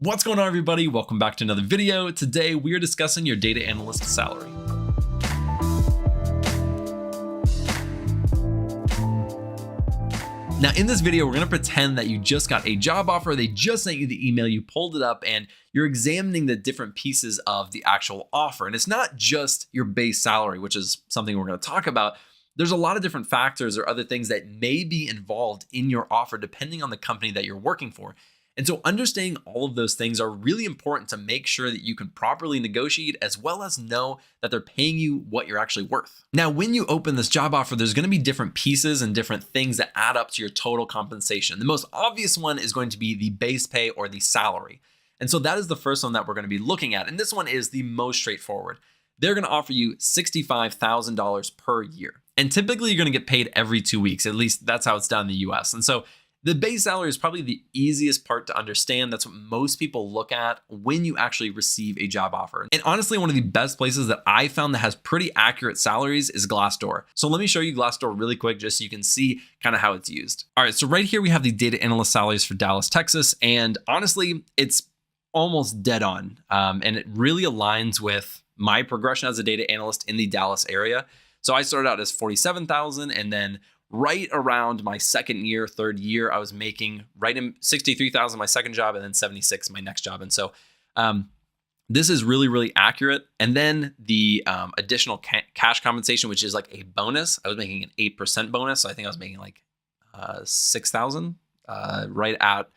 What's going on, everybody? Welcome back to another video. Today we are discussing your data analyst salary. Now in this video, we're going to pretend that you just got a job offer. They just sent you the email, you pulled it up, and you're examining the different pieces of the actual offer. And it's not just your base salary, which is something we're going to talk about. There's a lot of different factors or other things that may be involved in your offer depending on the company that you're working for. And so understanding all of those things are really important to make sure that you can properly negotiate as well as know that they're paying you what you're actually worth. Now, when you open this job offer, there's going to be different pieces and different things that add up to your total compensation. The most obvious one is going to be the base pay or the salary. And so that is the first one that we're going to be looking at. And this one is the most straightforward. They're going to offer you $65,000 per year. And typically you're going to get paid every 2 weeks. At least that's how it's done in the US. And so the base salary is probably the easiest part to understand. That's what most people look at when you actually receive a job offer. And honestly, one of the best places that I found that has pretty accurate salaries is Glassdoor. So let me show you Glassdoor really quick just so you can see kind of how it's used. All right, so right here we have the data analyst salaries for Dallas, Texas. And honestly, it's almost dead on. And it really aligns with my progression as a data analyst in the Dallas area. So I started out as 47,000, and then right around my second year, third year, I was making right in 63,000 my second job, and then 76 my next job. And so this is really, really accurate. And then the additional cash compensation, which is like a bonus, I was making an 8% bonus. So I think I was making like 6,000 right at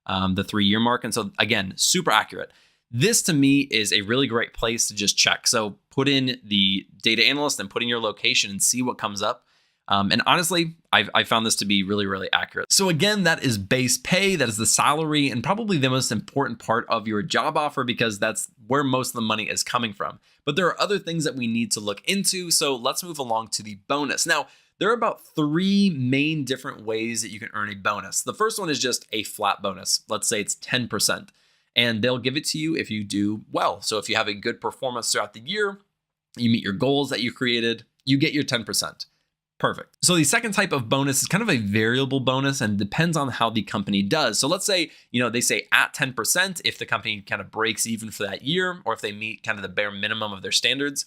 the 3-year mark. And so again, super accurate. This to me is a really great place to just check. So put in the data analyst and put in your location and see what comes up. And honestly, I found this to be really, really accurate. So again, that is base pay. That is the salary and probably the most important part of your job offer because that's where most of the money is coming from. But there are other things that we need to look into. So let's move along to the bonus. Now, there are about 3 main different ways that you can earn a bonus. The first one is just a flat bonus. Let's say it's 10%. And they'll give it to you if you do well. So if you have a good performance throughout the year, you meet your goals that you created, you get your 10%. Perfect. So the second type of bonus is kind of a variable bonus and depends on how the company does. So let's say, they say at 10% if the company kind of breaks even for that year, or if they meet kind of the bare minimum of their standards.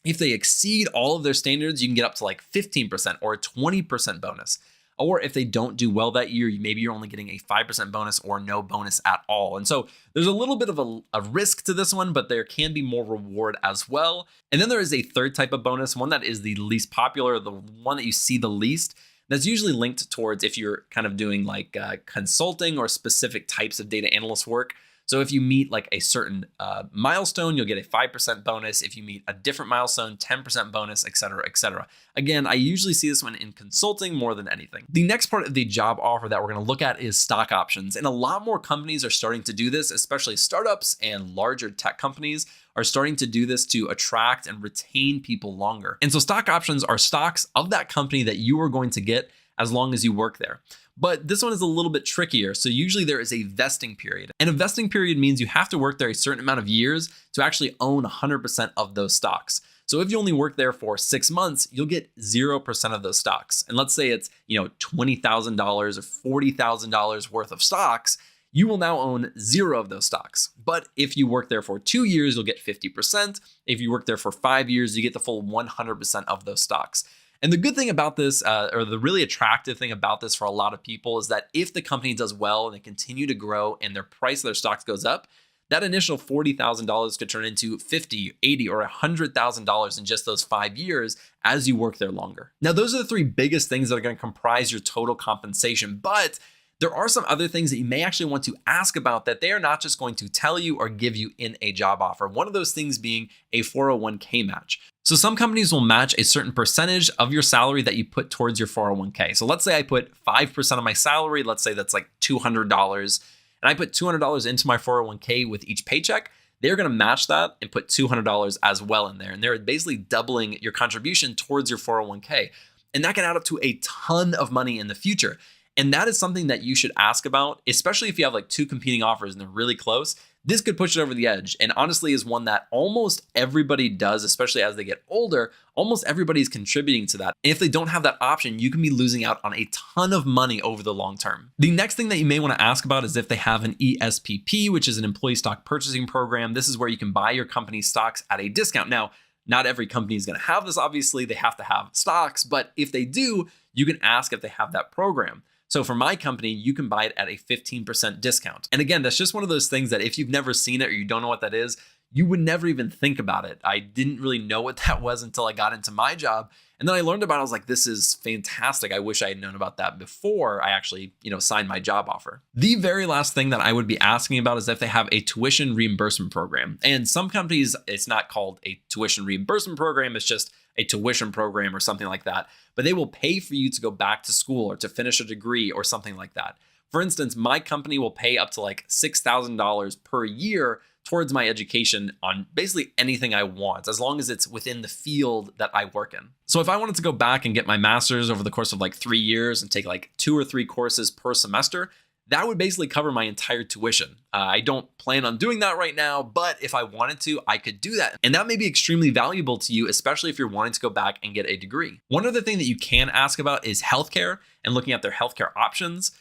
If they exceed all of their standards, you can get up to like 15% or a 20% bonus. Or if they don't do well that year, maybe you're only getting a 5% bonus or no bonus at all. And so there's a little bit of a risk to this one, but there can be more reward as well. And then there is a third type of bonus, one that is the least popular, the one that you see the least. That's usually linked towards if you're kind of doing like consulting or specific types of data analyst work. So if you meet like a certain milestone, you'll get a 5% bonus. If you meet a different milestone, 10% bonus, et cetera, et cetera. Again, I usually see this one in consulting more than anything. The next part of the job offer that we're going to look at is stock options. And a lot more companies are starting to do this, especially startups and larger tech companies are starting to do this to attract and retain people longer. And so stock options are stocks of that company that you are going to get as long as you work there. But this one is a little bit trickier. So usually there is a vesting period. And a vesting period means you have to work there a certain amount of years to actually own 100% of those stocks. So if you only work there for 6 months, you'll get 0% of those stocks. And let's say it's, $20,000 or $40,000 worth of stocks, you will now own 0 of those stocks. But if you work there for 2 years, you'll get 50%. If you work there for 5 years, you get the full 100% of those stocks. And the good thing about this, or the really attractive thing about this for a lot of people is that if the company does well and they continue to grow and their price of their stocks goes up, that initial $40,000 could turn into $50,000, $80,000, or $100,000 in just those 5 years as you work there longer. Now, those are the 3 biggest things that are going to comprise your total compensation, but there are some other things that you may actually want to ask about that they are not just going to tell you or give you in a job offer. One of those things being a 401k match. So some companies will match a certain percentage of your salary that you put towards your 401k. So let's say I put 5% of my salary, let's say that's like $200, and I put $200 into my 401k with each paycheck. They're going to match that and put $200 as well in there. And they're basically doubling your contribution towards your 401k. And that can add up to a ton of money in the future. And that is something that you should ask about, especially if you have like two competing offers and they're really close. This could push it over the edge, and honestly is one that almost everybody does, especially as they get older. Almost everybody's contributing to that. And if they don't have that option, you can be losing out on a ton of money over the long term. The next thing that you may want to ask about is if they have an ESPP, which is an employee stock purchasing program. This is where you can buy your company's stocks at a discount. Now, not every company is going to have this. Obviously, they have to have stocks, but if they do, you can ask if they have that program. So for my company, you can buy it at a 15% discount. And again, that's just one of those things that if you've never seen it or you don't know what that is, you would never even think about it. I didn't really know what that was until I got into my job. And then I learned about it. I was like, this is fantastic. I wish I had known about that before I actually, signed my job offer. The very last thing that I would be asking about is if they have a tuition reimbursement program. And some companies, it's not called a tuition reimbursement program. It's just a tuition program or something like that. But they will pay for you to go back to school or to finish a degree or something like that. For instance, my company will pay up to like $6,000 per year towards my education on basically anything I want, as long as it's within the field that I work in. So if I wanted to go back and get my master's over the course of like 3 years and take like 2 or 3 courses per semester, that would basically cover my entire tuition. I don't plan on doing that right now, but if I wanted to, I could do that. And that may be extremely valuable to you, especially if you're wanting to go back and get a degree. One other thing that you can ask about is healthcare and looking at their healthcare options.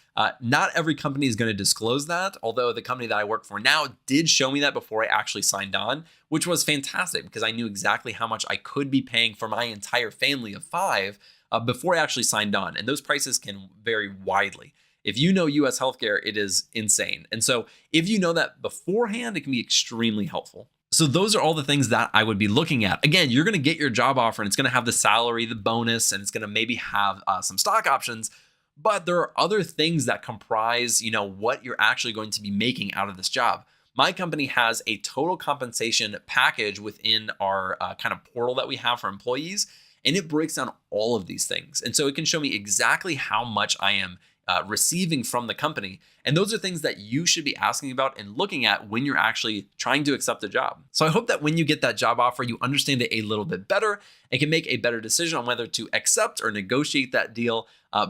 Not every company is going to disclose that, although the company that I work for now did show me that before I actually signed on, which was fantastic because I knew exactly how much I could be paying for my entire family of 5 before I actually signed on. And those prices can vary widely. If you know US healthcare, it is insane. And so if you know that beforehand, it can be extremely helpful. So those are all the things that I would be looking at. Again, you're going to get your job offer and it's going to have the salary, the bonus, and it's going to maybe have some stock options. But there are other things that comprise, what you're actually going to be making out of this job. My company has a total compensation package within our kind of portal that we have for employees, and it breaks down all of these things. And so it can show me exactly how much I am receiving from the company. And those are things that you should be asking about and looking at when you're actually trying to accept a job. So I hope that when you get that job offer, you understand it a little bit better and can make a better decision on whether to accept or negotiate that deal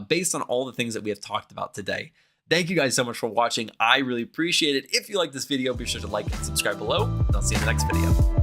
based on all the things that we have talked about today. Thank you guys so much for watching. I really appreciate it. If you like this video, be sure to like and subscribe below. And I'll see you in the next video.